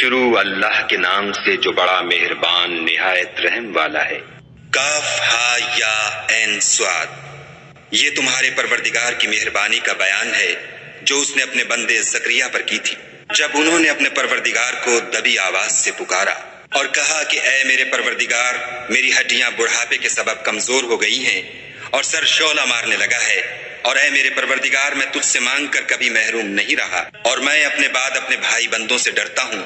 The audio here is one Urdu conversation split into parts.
شروع اللہ کے نام سے جو بڑا مہربان نہایت رحم والا ہے۔ کاف ہا یا عین صاد، یہ تمہارے پروردگار کی مہربانی کا بیان ہے جو اس نے اپنے بندے زکریا پر کی تھی جب انہوں نے اپنے پروردگار کو دبی آواز سے پکارا اور کہا کہ اے میرے پروردگار، میری ہڈیاں بڑھاپے کے سبب کمزور ہو گئی ہیں اور سر شعلہ مارنے لگا ہے، اور اے میرے پروردگار، میں تجھ سے مانگ کر کبھی محروم نہیں رہا، اور میں اپنے بعد اپنے بھائی بندوں سے ڈرتا ہوں،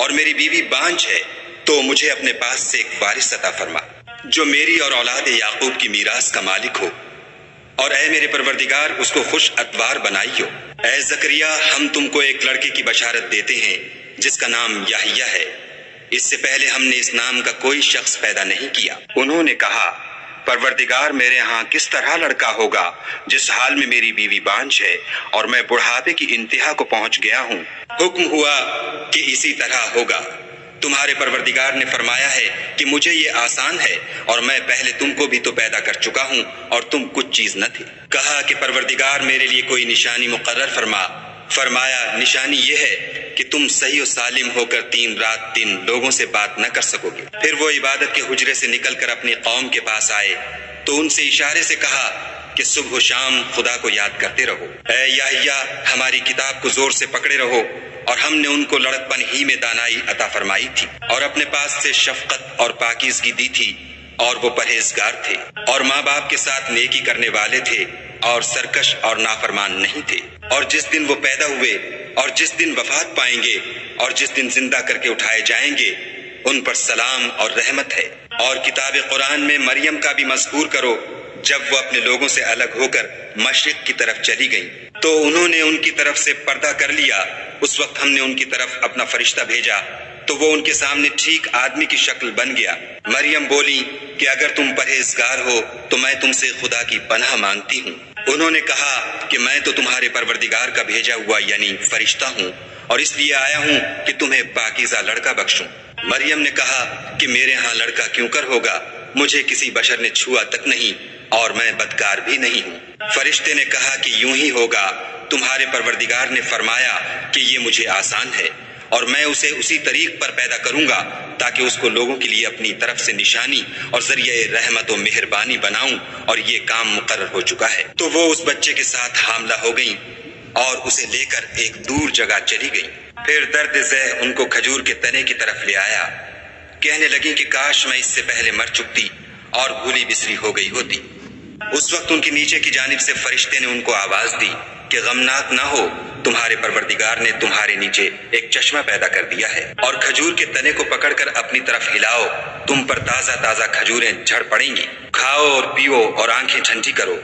اور میری بیوی بانجھ ہے، تو مجھے اپنے پاس سے ایک وارث عطا فرما جو میری اور اولاد یعقوب کی میراث کا مالک ہو، اور اے میرے پروردگار اس کو خوش اتوار بنائیو۔ اے زکریا، ہم تم کو ایک لڑکے کی بشارت دیتے ہیں جس کا نام یحییٰ ہے، اس سے پہلے ہم نے اس نام کا کوئی شخص پیدا نہیں کیا۔ انہوں نے کہا، پروردگار، میرے ہاں کس طرح لڑکا ہوگا جس حال میں میری بیوی بانجھ ہے اور میں بڑھاپے کی انتہا کو پہنچ گیا ہوں؟ حکم ہوا کہ اسی طرح ہوگا۔ تمہارے پروردگار نے فرمایا ہے کہ مجھے یہ آسان ہے، اور میں پہلے تم کو بھی تو پیدا کر چکا ہوں اور تم کچھ چیز نہ تھے۔ کہا کہ پروردگار میرے لیے کوئی نشانی مقرر فرما۔ فرمایا، نشانی یہ ہے کہ تم صحیح و سالم ہو کر 3 رات دن لوگوں سے بات نہ کر سکو گے۔ پھر وہ عبادت کے حجرے سے نکل کر اپنی قوم کے پاس آئے تو ان سے اشارے سے کہا کہ صبح و شام خدا کو یاد کرتے رہو۔ اے یحییٰ، ہماری کتاب کو زور سے پکڑے رہو، اور ہم نے ان کو لڑکپن ہی میں دانائی عطا فرمائی تھی اور اپنے پاس سے شفقت اور پاکیزگی دی تھی، اور وہ پرہیزگار تھے اور ماں باپ کے ساتھ نیکی کرنے والے تھے اور سرکش اور نافرمان نہیں تھے۔ اور جس دن وہ پیدا ہوئے اور جس دن وفات پائیں گے اور جس دن زندہ کر کے اٹھائے جائیں گے، ان پر سلام اور رحمت ہے۔ اور کتاب قرآن میں مریم کا بھی مذکور کرو، جب وہ اپنے لوگوں سے الگ ہو کر مشرق کی طرف چلی گئیں تو انہوں نے ان کی طرف سے پردہ کر لیا۔ اس وقت ہم نے ان کی طرف اپنا فرشتہ بھیجا تو وہ ان کے سامنے ٹھیک آدمی کی شکل بن گیا۔ مریم بولی کہ اگر تم پرہیزگار ہو تو میں تم سے خدا کی پناہ مانگتی ہوں۔ انہوں نے کہا کہ میں تو تمہارے پروردگار کا بھیجا ہوا یعنی فرشتہ ہوں، اور اس لیے آیا ہوں کہ تمہیں پاکیزہ لڑکا بخشوں۔ مریم نے کہا کہ میرے ہاں لڑکا کیوں کر ہوگا، مجھے کسی بشر نے چھوا تک نہیں اور میں بدکار بھی نہیں ہوں۔ فرشتے نے کہا کہ یوں ہی ہوگا، تمہارے پروردگار نے فرمایا کہ یہ مجھے آسان ہے، اور میں اسے اسی طریق پر پیدا کروں گا تاکہ اس کو لوگوں کے لیے اپنی طرف سے نشانی اور ذریعہ رحمت و مہربانی بناؤں، اور یہ کام مقرر ہو چکا ہے۔ تو وہ اس بچے کے ساتھ حاملہ ہو گئیں اور اسے لے کر ایک دور جگہ چلی گئیں۔ پھر درد ذہ ان کو کھجور کے تنے کی طرف لے آیا، کہنے لگیں کہ کاش میں اس سے پہلے مر چکتی اور بھولی بسری ہو گئی ہوتی۔ اس وقت ان کے نیچے کی جانب سے فرشتے نے ان کو آواز دی کہ غمناک نہ ہو، تمہارے پروردگار نے تمہارے نیچے ایک چشمہ پیدا کر دیا ہے، اور کھجور کے تنے کو پکڑ کر اپنی طرف ہلاؤ، تم پر تازہ تازہ کھجوریں جھڑ پڑیں گی، کھاؤ اور پیو اور آنکھیں ٹھنڈی کرو۔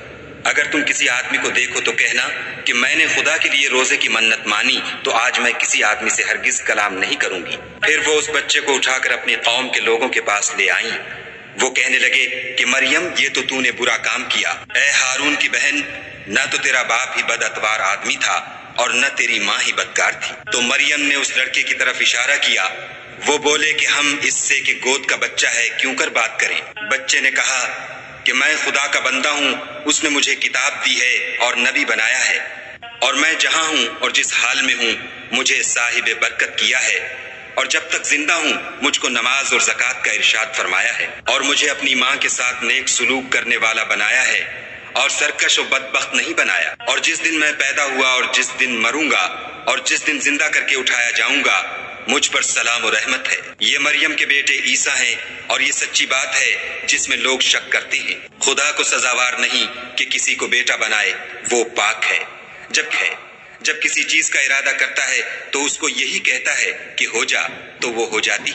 اگر تم کسی آدمی کو دیکھو تو کہنا کہ میں نے خدا کے لیے روزے کی منت مانی، تو آج میں کسی آدمی سے ہرگز کلام نہیں کروں گی۔ پھر وہ اس بچے کو اٹھا کر اپنی قوم کے لوگوں کے پاس لے آئیں۔ وہ کہنے لگے کہ مریم، یہ تو نے برا کام کیا۔ اے ہارون کی بہن، نہ تو تیرا باپ ہی بد اتوار آدمی تھا اور نہ تیری ماں ہی بدکار تھی۔ تو مریم نے اس لڑکے کی طرف اشارہ کیا۔ وہ بولے کہ ہم اس سے کہ گود کا بچہ ہے کیوں کر بات کریں؟ بچے نے کہا کہ میں خدا کا بندہ ہوں، اس نے مجھے کتاب دی ہے اور نبی بنایا ہے، اور میں جہاں ہوں اور جس حال میں ہوں مجھے صاحب برکت کیا ہے، اور جب تک زندہ ہوں مجھ کو نماز اور زکوٰۃ کا ارشاد فرمایا ہے، اور مجھے اپنی ماں کے ساتھ نیک سلوک کرنے والا بنایا ہے اور سرکش و بدبخت نہیں بنایا، اور جس دن میں پیدا ہوا اور جس دن مروں گا اور جس دن زندہ کر کے اٹھایا جاؤں گا مجھ پر سلام و رحمت ہے۔ یہ مریم کے بیٹے عیسیٰ ہیں، اور یہ سچی بات ہے جس میں لوگ شک کرتے ہیں۔ خدا کو سزاوار نہیں کہ کسی کو بیٹا بنائے، وہ پاک ہے۔ جب کسی چیز کا ارادہ کرتا ہے تو اس کو یہی کہتا ہے کہ ہو جا، تو وہ ہو جاتی۔